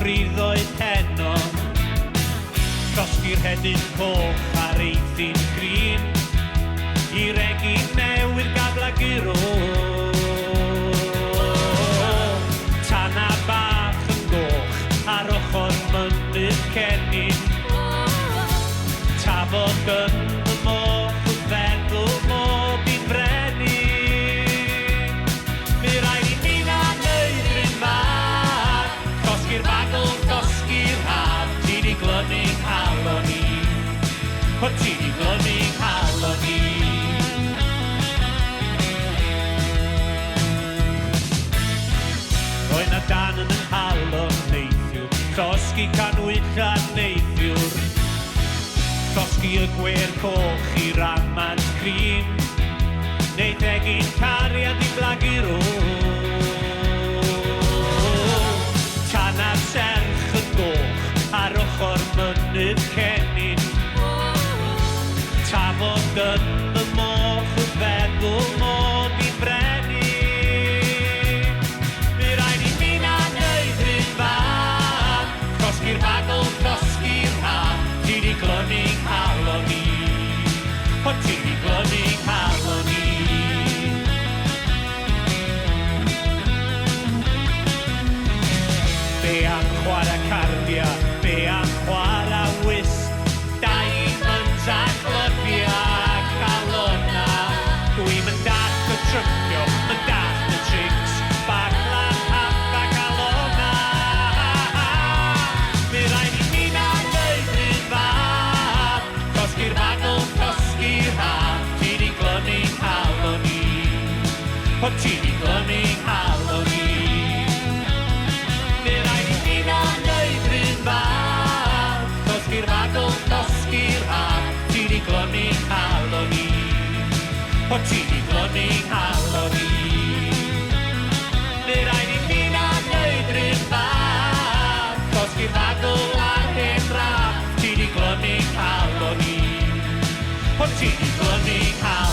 ffriddoedd heno Dosgi'r hedyn coch ar eithin grin I'r egin newydd gablagur o Tana bach yn goch ar ochr mynydd cennin Tafod yn y moch yn feddwl modd i'n frenu Mi rhaid i mi na neud rhywun fan Cosgi'r bagl, cosgi'r haf Ti di glynu'n halon i O ti di glynu'n halon i Roedd na dan yn halon neithiwr Cosgi canwych a neithiwr Cosgi y gwer coch i'r amant crim Neu degin cariad i blagur o Tanaf serch yn goch ar ochr mynydd cennin Tafod yn y moch yn feddwl modd i'n frenu Mi rhaid i mi na neud rhywun fan Cosgi'r bagl, cosgi'r haf Ti di glynu'n halon i O ti di glynu'n halon i Be am chwarae cardia, be am chwarae whist Diamonds a clybia a calona Dwi'm yn dall y trymio, yn dall y tricks Baglan hap a calona Mi rhaid i mi na neud rhywun fan Cosgi'r bagl, cosgi'r haf Ti di glynu'n halon i O ti di glynu'n halon i Mi rhaid i mi na neud rhywun fan Cosgi'r bagl, cosgi'r haf Ti di glynu'n halon i O ti di glynu'n halon i Mi rhaid i mi na neud rhywun fan Cosgi'r bagl a'r hen raf Ti di glynu'n halon i O ti di glynu'n halon i